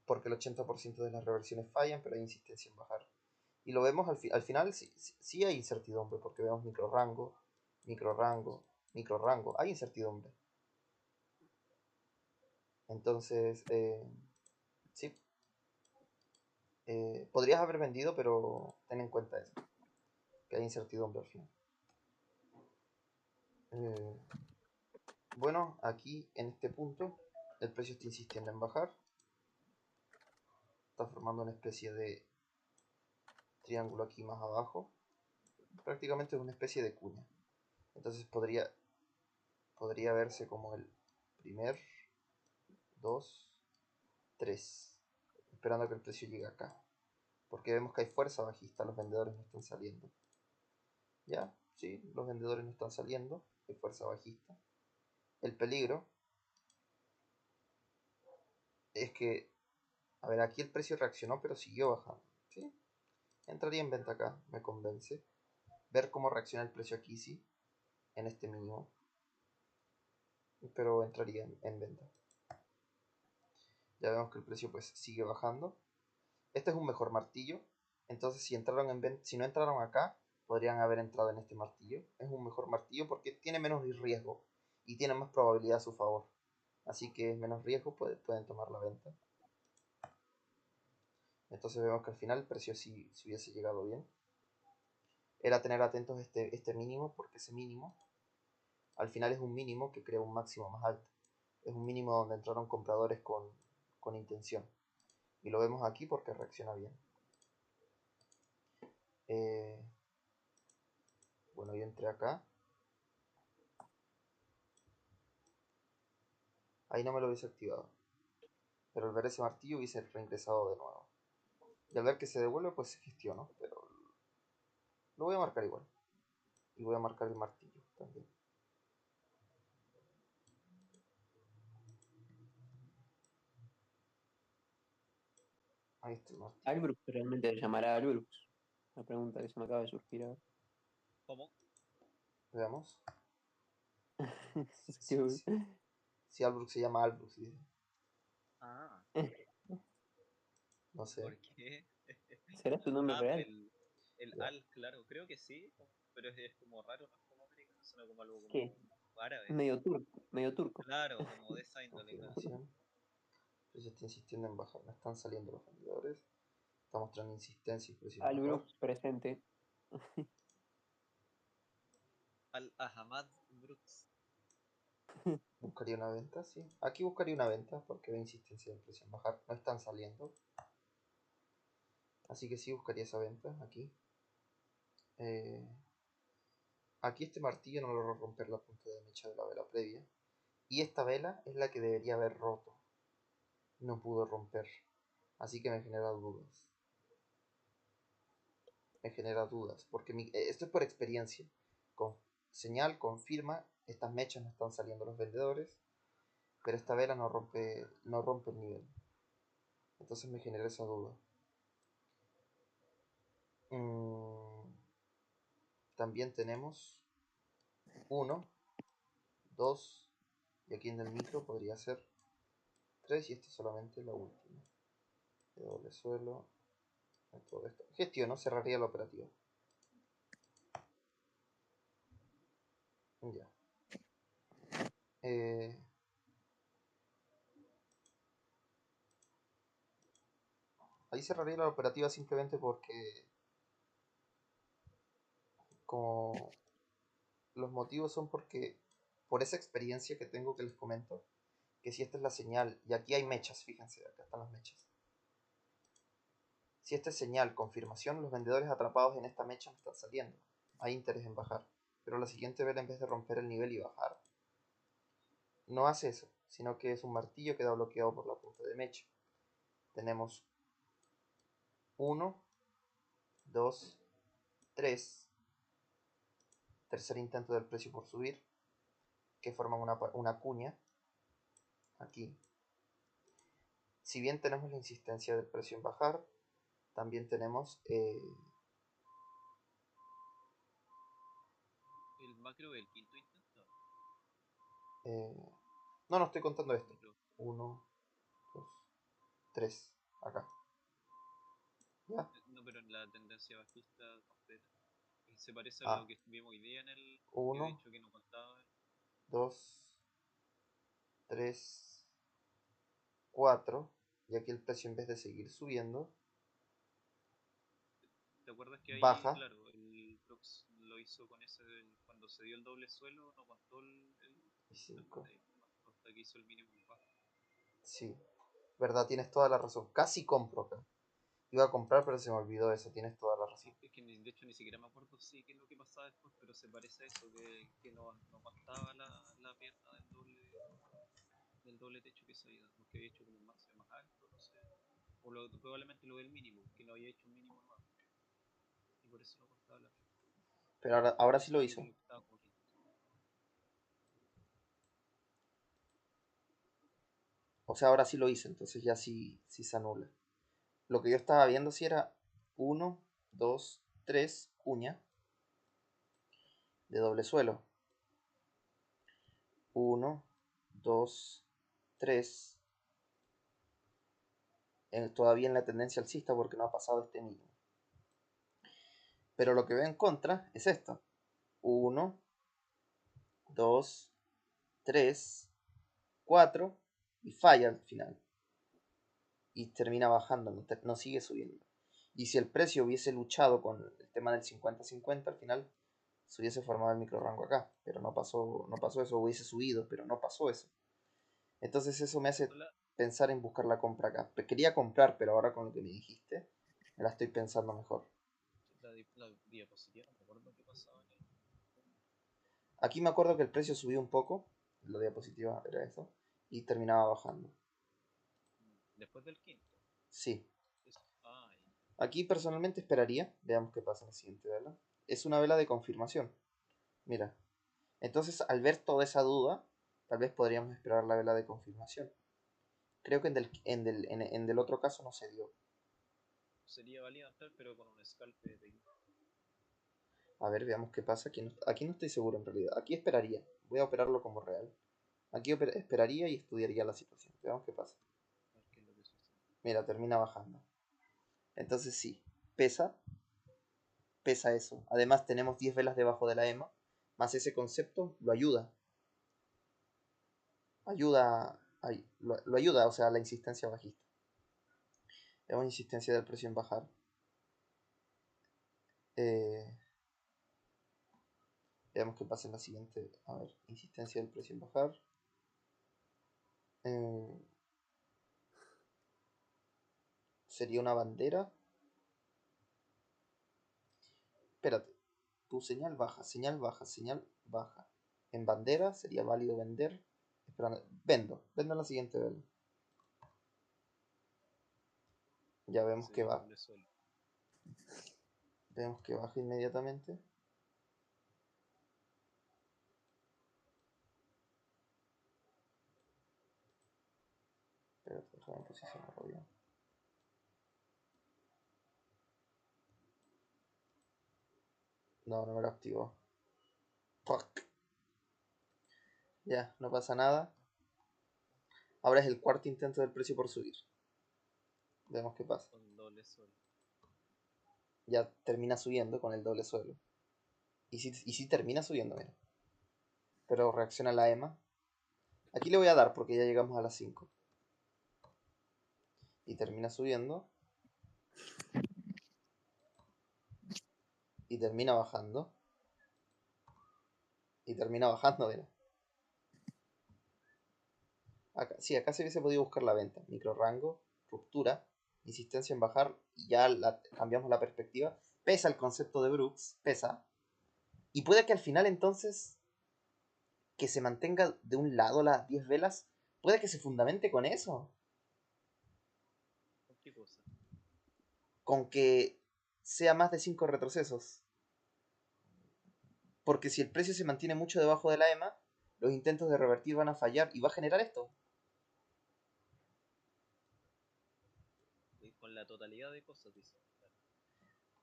porque el 80% de las reversiones fallan, pero hay insistencia en bajar. Y lo vemos al final, sí hay incertidumbre, porque vemos micro rango, micro rango, micro rango. Hay incertidumbre. Entonces, sí, podrías haber vendido, pero ten en cuenta eso, que hay incertidumbre al final. Eh, bueno, aquí en este punto, el precio está insistiendo en bajar. Está formando una especie de triángulo aquí más abajo. Prácticamente es una especie de cuña. Entonces podría verse como el primer, 2, 3, esperando a que el precio llegue acá. Porque vemos que hay fuerza bajista, los vendedores no están saliendo. ¿Ya? Sí, los vendedores no están saliendo, hay fuerza bajista. El peligro es que, a ver, aquí el precio reaccionó pero siguió bajando. ¿Sí? Entraría en venta acá, me convence. Ver cómo reacciona el precio aquí, sí, en este mínimo. Pero entraría en venta. Ya vemos que el precio pues sigue bajando. Este es un mejor martillo. Entonces si no entraron acá, podrían haber entrado en este martillo. Es un mejor martillo porque tiene menos riesgo y tiene más probabilidad a su favor. Así que es menos riesgo, pueden tomar la venta. Entonces vemos que al final el precio sí hubiese llegado bien. Era tener atentos este mínimo, porque ese mínimo al final es un mínimo que crea un máximo más alto. Es un mínimo donde entraron compradores con intención. Y lo vemos aquí porque reacciona bien. Eh, bueno, yo entré acá. Ahí no me lo hubiese activado. Pero al ver ese martillo hubiese reingresado de nuevo. Y al ver que se devuelve, pues se gestionó. Pero lo voy a marcar igual. Y voy a marcar el martillo también. Ahí está el martillo. Albrux realmente se llamará Albrux. La pregunta que se me acaba de surgir ahora. ¿Cómo? Veamos. Sí, Si, si Albrook se llama Albrook, dice. Ah, No sé. ¿por qué? ¿Será su nombre Ah, por real? el Ya. al, claro, creo que sí, pero es como raro, no es como americano, suena como algo ¿Qué? como árabe. Medio turco, medio turco. Claro, como de esa índole, claro. Confirmación. Entonces está insistiendo en bajar. No están saliendo los vendedores. Está mostrando insistencia y precio en bajar. Albrux presente. Al Ahamad Brooks. Buscaría una venta, sí. Aquí buscaría una venta porque ve insistencia en precio en bajar. No están saliendo. Así que sí buscaría esa venta aquí. Eh, aquí este martillo no logró romper la punta de mecha de la vela previa. Y esta vela es la que debería haber roto. No pudo romper. Así que me genera dudas. Me genera dudas. Porque esto es por experiencia. Con señal confirma estas mechas no están saliendo los vendedores, pero esta vela no rompe el nivel. Entonces me genera esa duda. También tenemos 1, 2, y aquí en el micro podría ser 3, y esta es solamente la última. De doble suelo, todo esto. Gestiono, cerraría la operativa. Ya. Ahí cerraría la operativa simplemente porque como los motivos son porque por esa experiencia que tengo que les comento, que si esta es la señal, y aquí hay mechas, fíjense, acá están las mechas. Si esta es señal, confirmación, los vendedores atrapados en esta mecha no están saliendo. Hay interés en bajar. Pero la siguiente vela, en vez de romper el nivel y bajar, no hace eso, sino que es un martillo que da bloqueado por la punta de mecha. Tenemos 1, 2, 3. Tercer intento del precio por subir, que forman una cuña aquí. Si bien tenemos la insistencia del precio en bajar, también tenemos El macro del quinto intento. no estoy contando esto. Pero 1, 2, 3, acá. ¿Ya? no, pero en la tendencia bajista completa. Se parece a Ah, lo que vimos hoy día en el que había 1, dicho que no contaba. 2, 3, 4. Y aquí el precio, en vez de seguir subiendo, ¿Te acuerdas que ahí, baja. claro, el Prox lo hizo con ese, cuando se dio el doble suelo, no contó Y 5. hasta que hizo el mínimo bajo? Sí, verdad, tienes toda la razón. Casi compro acá. Iba a comprar, pero se me olvidó eso. Tienes toda la razón. Sí, es que de hecho ni siquiera me acuerdo si qué es lo que pasaba después, pero se parece a eso, que no contaba la pierna del doble techo que se había dado, porque había hecho como un máximo más alto, no sé. O probablemente lo del mínimo, que no había hecho un mínimo nuevo. Y por eso no contaba la pierna. Pero ahora sí Eso lo era lo que hizo. lo estaba cubriendo. O sea, ahora sí lo hice. Entonces ya sí se anula. Lo que yo estaba viendo si era 1, 2, 3, cuña de doble suelo. 1, 2, 3. Todavía en la tendencia alcista porque no ha pasado este mínimo. Pero lo que veo en contra es esto. 1, 2, 3, 4 y falla al final. Y termina bajando, no sigue subiendo. Y si el precio hubiese luchado con el tema del 50-50, al final se hubiese formado el micro rango acá. Pero no pasó eso, hubiese subido, pero no pasó eso. Entonces eso me hace Hola, pensar en buscar la compra acá. Quería comprar, pero ahora con lo que me dijiste, me la estoy pensando mejor. la diapositiva, no me acuerdo qué pasaba en el. Aquí me acuerdo que el precio subió un poco, la diapositiva era eso, y terminaba bajando. Después del quinto. Sí. Ya. Aquí personalmente esperaría, veamos qué pasa en la siguiente vela. Es una vela de confirmación. Mira. Entonces, al ver toda esa duda, tal vez podríamos esperar la vela de confirmación. Creo que en del otro caso no se dio. Sería válido entrar, pero con un scalp de técnico. A ver, veamos qué pasa. Aquí no estoy seguro en realidad. Aquí esperaría. Voy a operarlo como real. Aquí esperaría y estudiaría la situación. Veamos qué pasa. A ver qué es lo que sucede. Mira, termina bajando. Entonces sí, pesa, pesa eso. Además tenemos 10 velas debajo de la EMA, más ese concepto lo ayuda. Lo ayuda, o sea, la insistencia bajista. Tenemos insistencia del precio en bajar. Eh, Veamos qué pasa en la siguiente. A ver, insistencia del precio en bajar. Eh, Sería una bandera. Espérate. Tu señal baja, señal baja, señal baja. En bandera sería válido vender. Esperando. Vendo en la siguiente vela. Ya vemos Se que dio el va. doble suelo. Vemos que baja inmediatamente. déjame posicionarlo bien. No, no me lo activo. Fuck. Ya, no pasa nada. Ahora es el cuarto intento del precio por subir. Vemos qué pasa. Con doble sol. Ya termina subiendo con el doble suelo. Y si termina subiendo, mira. Pero reacciona la EMA. Aquí le voy a dar porque ya llegamos a las 5. Y termina subiendo. Y termina bajando. Y termina bajando, mira. Acá, sí, acá se hubiese podido buscar la venta. Micro rango, ruptura, insistencia en bajar. Y ya cambiamos la perspectiva. Pesa el concepto de Brooks. Pesa. Y puede que al final entonces que se mantenga de un lado las 10 velas. Puede que se fundamente con eso. ¿Con qué cosa? Con que sea más de 5 retrocesos. Porque si el precio se mantiene mucho debajo de la EMA, los intentos de revertir van a fallar y va a generar esto. Y con la totalidad de cosas, dice. Claro.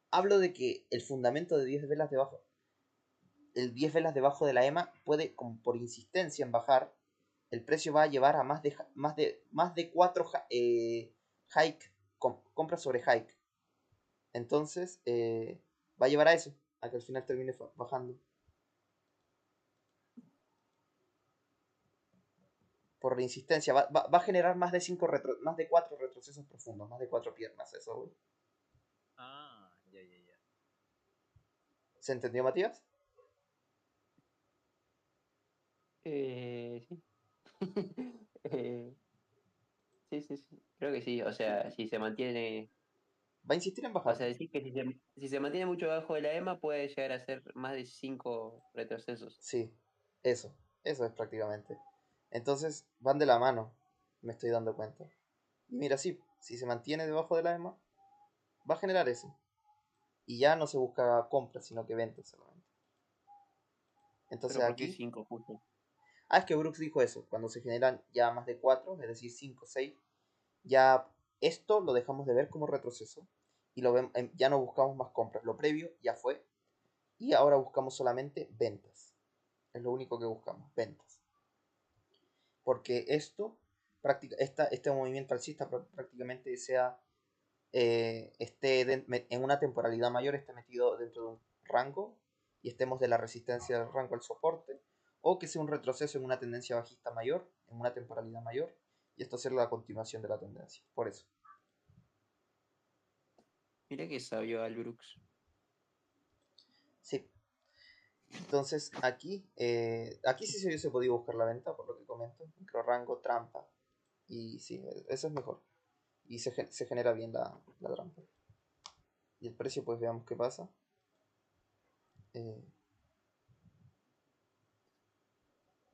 Hablo de que el fundamento de 10 velas debajo, el 10 velas debajo de la EMA puede, como por insistencia en bajar, el precio va a llevar a más de 4 hike, compras sobre hike. Entonces, va a llevar a eso, a que al final termine bajando. Por la insistencia, va a generar más de 4 retrocesos profundos, más de 4 piernas, eso, güey. Ah, ya, ya, ya. ¿Se entendió, Matías? Sí. Eh, sí, sí, sí. Creo que sí. O sea, si se mantiene. Va a insistir en O bajar. sea, decir que si se mantiene mucho debajo de la EMA puede llegar a ser más de 5 retrocesos. Sí, eso es prácticamente. Entonces van de la mano, me estoy dando cuenta. Y mira, sí, si se mantiene debajo de la EMA, va a generar eso. Y ya no se busca compras, sino que ventas solamente. Entonces Pero ¿por qué aquí, 5 justo? es que Brooks dijo eso, cuando se generan ya más de 4, es decir, 5, 6, ya esto lo dejamos de ver como retroceso y ya no buscamos más compras. Lo previo ya fue y ahora buscamos solamente ventas. Es lo único que buscamos, ventas. Porque este movimiento alcista prácticamente esté en una temporalidad mayor, esté metido dentro de un rango y estemos de la resistencia del rango al soporte, o que sea un retroceso en una tendencia bajista mayor, en una temporalidad mayor, y esto sea la continuación de la tendencia. Por eso. Mira que sabio Albrooks. Sí. Entonces aquí sí se hubiese podido buscar la venta, por lo que comento. Micro rango, trampa. Y sí, eso es mejor. Y se genera bien la trampa. Y el precio, pues veamos qué pasa. Eh,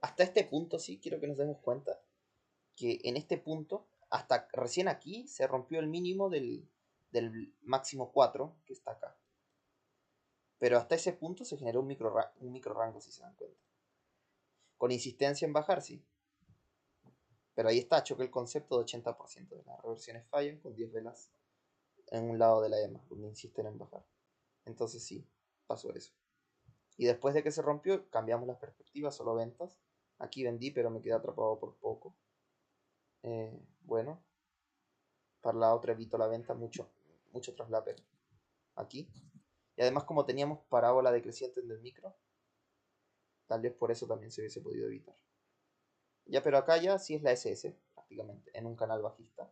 Hasta este punto sí quiero que nos demos cuenta que en este punto, hasta recién aquí, se rompió el mínimo del máximo 4 que está acá. Pero hasta ese punto se generó un micro rango, si se dan cuenta. Con insistencia en bajar, sí. Pero ahí está, choca el concepto de 80% de las reversiones fallan con 10 velas en un lado de la EMA, donde insisten en bajar. Entonces sí, pasó eso. Y después de que se rompió, cambiamos las perspectivas, solo ventas. Aquí vendí, pero me quedé atrapado por poco. Bueno, para la otra evito la venta mucho traslape aquí. Y además como teníamos parábola decreciente en el micro, tal vez por eso también se hubiese podido evitar. Ya, pero acá ya sí es la SS, prácticamente, en un canal bajista.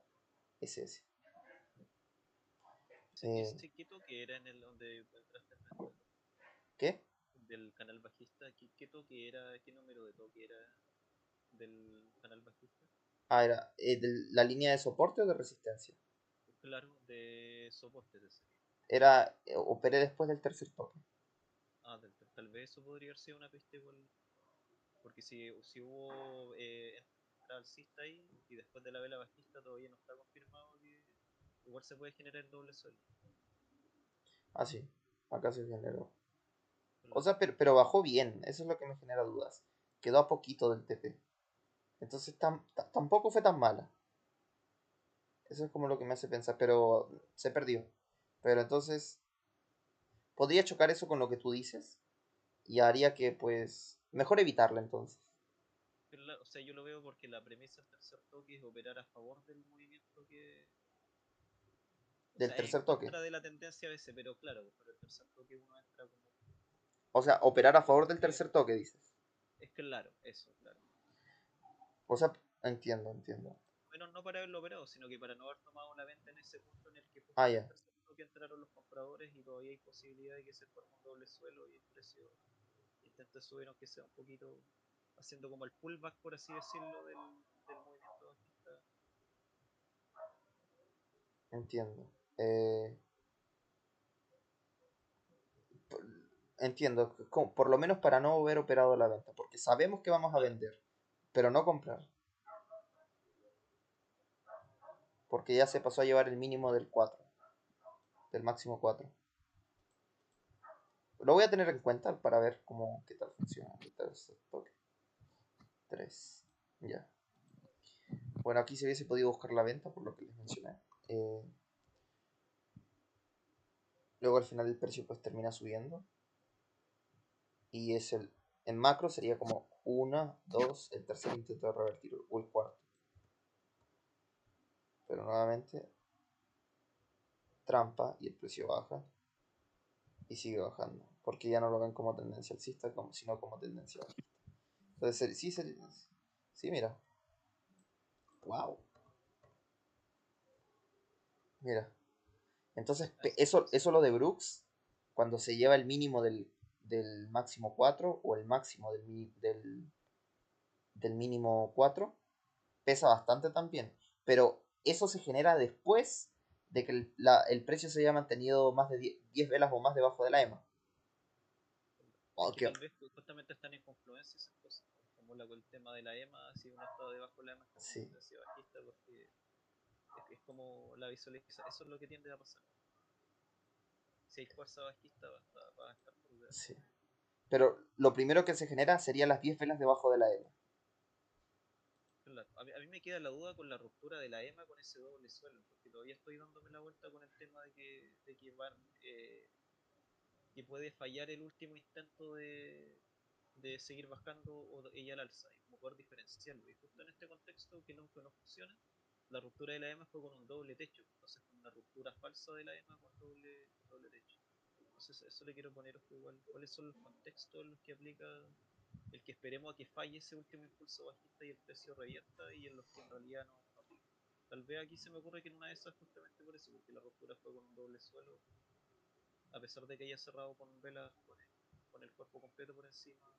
SS. Eh, Ese qué toque era en el donde entraste en venta? ¿Qué? Del canal bajista, ¿qué toque era? ¿Qué número de toque era del canal bajista? Ah, era la línea de soporte o de resistencia. Claro, de soporte ese. Operé después del tercer toque. Ah, tal vez eso podría haber sido una pista igual. Porque si hubo entrada alcista ahí y después de la vela bajista todavía no está confirmado que igual se puede generar el doble suelo. Ah, sí, acá se generó. O Claro. sea, pero bajó bien, eso es lo que me genera dudas. Quedó a poquito del TP. Entonces tampoco fue tan mala. Eso es como lo que me hace pensar, pero se perdió. Pero entonces, podría chocar eso con lo que tú dices y haría que, pues, mejor evitarla entonces. Pero o sea, yo lo veo porque la premisa del tercer toque es operar a favor del movimiento que... O Del sea, es en tercer toque. contra de la tendencia a veces, pero claro, pero el tercer toque uno entra como... O sea, operar a favor del Porque tercer toque, dices. es claro, eso, claro. O sea, entiendo. Menos no para haberlo operado, sino que para no haber tomado la venta en ese punto en el que Ah, justo en el ya, tercer toque entraron los compradores y todavía hay posibilidad de que se forme un doble suelo y el precio intente subir aunque sea un poquito, haciendo como el pullback, por así decirlo, del movimiento bajista. entiendo. Eh, por- entiendo, por lo menos para no haber operado la venta, porque sabemos que vamos a Claro, vender, pero no comprar, porque ya se pasó a llevar el mínimo del 4, del máximo 4. Lo voy a tener en cuenta para ver cómo, qué tal funciona el tercer toque. 3. Ya. Bueno, aquí se hubiese podido buscar la venta, por lo que les mencioné. Eh, Luego al final el precio pues termina subiendo. Y es en macro sería como 1, 2, el tercer intento de revertir o el cuarto. Pero nuevamente trampa y el precio baja y sigue bajando. Porque ya no lo ven como tendencia alcista, sino como tendencia bajista. Entonces, sí, mira. Wow. Mira. Entonces, a ese eso lo de Brooks, cuando se lleva el mínimo del máximo 4 o el máximo del mínimo 4 pesa bastante también. Pero eso se genera después de que el precio se haya mantenido más de 10 velas o más debajo de la EMA. Es Oh, que qué- tal vez justamente están en confluencia esas cosas, como el tema de la EMA, si uno está debajo de la EMA está en sí, tendencia bajista, porque es como la visualiza, eso es lo que tiende a pasar. Si hay fuerza bajista, va a estar por debajo. sí. Pero lo primero que se genera sería las 10 velas debajo de la EMA. Claro, a mí me queda la duda con la ruptura de la EMA con ese doble suelo, porque todavía estoy dándome la vuelta con el tema de que que puede fallar el último intento de seguir bajando o ella al alza, y como poder diferenciarlo. Y justo en este contexto que no funciona, la ruptura de la EMA fue con un doble techo, entonces con una ruptura falsa de la EMA con doble techo. Entonces eso le quiero poner ojo igual. ¿Cuáles son los contextos en los que aplica el que esperemos a que falle ese último impulso bajista y el precio revierta y en los que en realidad no aplica? Tal vez aquí se me ocurre que en una de esas justamente por eso, porque la ruptura fue con un doble suelo, a pesar de que haya cerrado con velas con el cuerpo completo por encima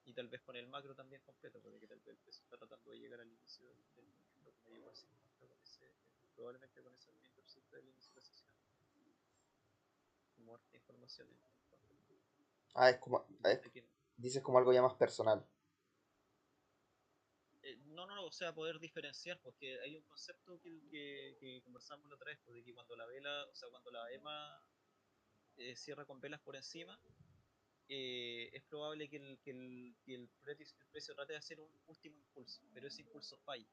y tal vez con el macro también completo, porque tal vez el peso está tratando de llegar al inicio del movimiento, como llegó al 50 con ese, probablemente con ese movimiento alcista del inicio de la sesión, como harta información en cuanto al tema. Ah, De que, dices como algo ya más personal. no, o sea, poder diferenciar, porque hay un concepto que conversamos la otra vez, pues, de que cuando la vela, o sea, cuando la EMA cierra con velas por encima, es probable que el precio trate de hacer un último impulso, pero ese impulso falla.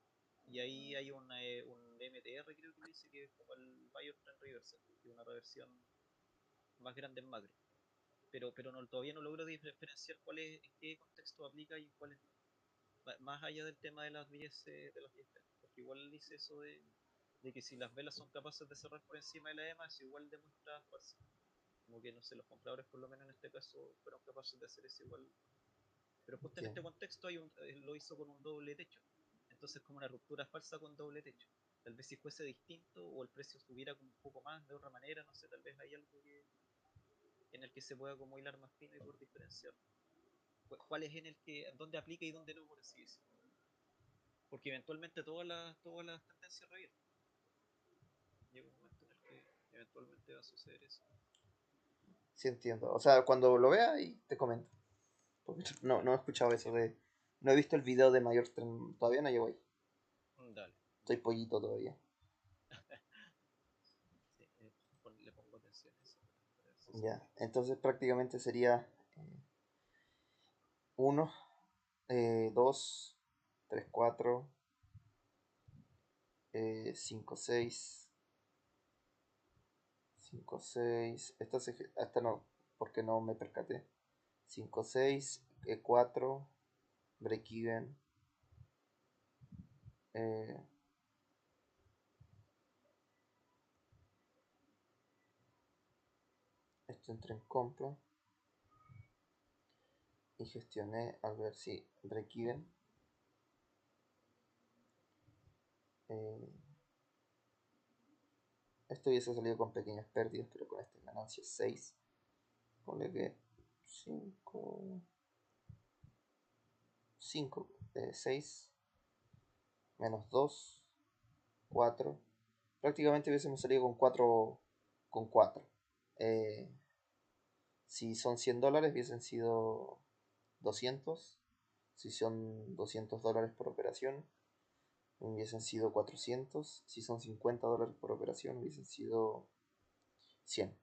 Y ahí hay un MTR, creo que le dice, que es como el Mayor Trend Reversal, que es una reversión más grande en macro. Pero no, todavía no logro diferenciar en qué contexto aplica y en cuáles no. Más allá del tema de las 10 velas, porque igual dice eso de que si las velas son capaces de cerrar por encima de la EMA, eso igual demuestra fuerza. Como que, no sé, los compradores por lo menos en este caso fueron capaces de hacer eso igual. Pero justo en este Entiendo. contexto lo hizo con un doble techo. Entonces como una ruptura falsa con doble techo. Tal vez si fuese distinto o el precio subiera como un poco más de otra manera, no sé, tal vez hay algo en el que se pueda como hilar más fino y por diferenciar. ¿Cuál es dónde aplica y dónde no, por así decirlo? Porque eventualmente todas las tendencias revierten. Llega un momento en el que eventualmente va a suceder eso. Sí, entiendo. O sea, cuando lo vea y te comento. Porque no he escuchado eso Sí, de... No he visto el video de Mayor Trend. Todavía no llego ahí. dale, Estoy ya. pollito todavía. Sí, le pongo atención a eso para ver si se Ya. aplica. Entonces prácticamente sería 1, 2, 3, 4, 5, 6. 5, 6. Esta no, porque no me percaté. 5, 6, 4, break even. Esto entra en compra. Y gestioné al ver si break even. Esto hubiese salido con pequeñas pérdidas, pero con esta ganancia 6. Ponle que 5, 5, 6, menos 2, 4. Prácticamente hubiésemos salido con 4. Con 4. Si son $100, hubiesen sido 200. Si son $200 por operación, hubiesen sido 400. Si son $50 por operación, hubiesen sido 100.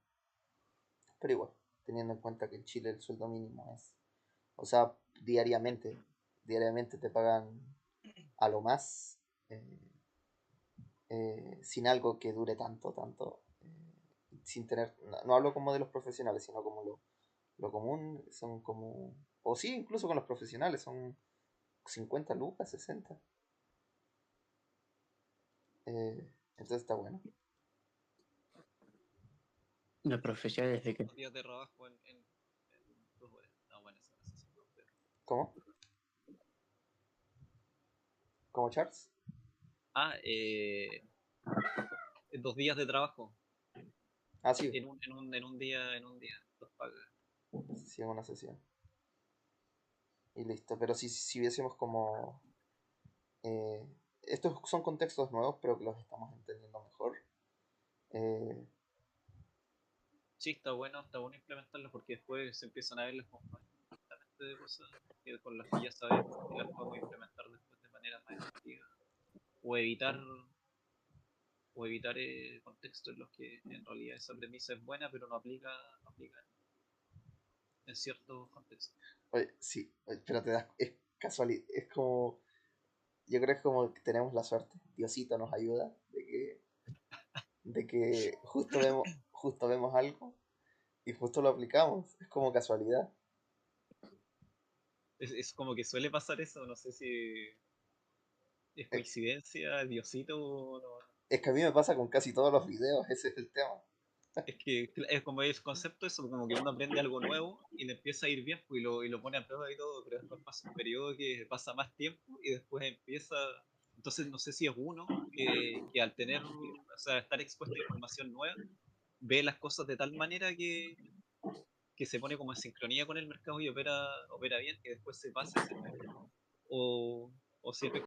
Pero igual, teniendo en cuenta que en Chile el sueldo mínimo es, o sea, diariamente te pagan a lo más, sin algo que dure tanto, sin tener, no hablo como de los profesionales, sino como lo común, son como, o sí, incluso con los profesionales, son 50 lucas, 60. Entonces está bueno. Los profesionales de que. 2 días de trabajo en 2 horas. No, bueno, eso no sé si pero... ¿Cómo? ¿Cómo, Charles? Ah, 2 días de trabajo. Ah, sí, En un día, los pagas. sí, en una sesión. Y listo, pero si viésemos como... estos son contextos nuevos, pero que los estamos entendiendo mejor. Eh, Sí, está bueno implementarlos porque después se empiezan a ver las componentes de cosas con las que ya sabemos y las podemos implementar después de manera más efectiva. O evitar, contextos en los que en realidad esa premisa es buena pero no aplica en ciertos contextos. oye, sí, pero es casualidad, es como... Yo creo que es como que tenemos la suerte. Diosito nos ayuda de que justo vemos algo y justo lo aplicamos. Es como casualidad. Es como que suele pasar eso, no sé si es Es, coincidencia, Diosito, no. es que a mí me pasa con casi todos los videos, ese es el tema. Es que es como el concepto eso, como que uno aprende algo nuevo y le empieza a ir bien pues, y lo pone a prueba y todo, pero después pasa un periodo que pasa más tiempo y después empieza. Entonces no sé si es uno que al tener, o sea, estar expuesto a información nueva, ve las cosas de tal manera que se pone como en sincronía con el mercado y opera bien y después se pasa ese nivel. O, o si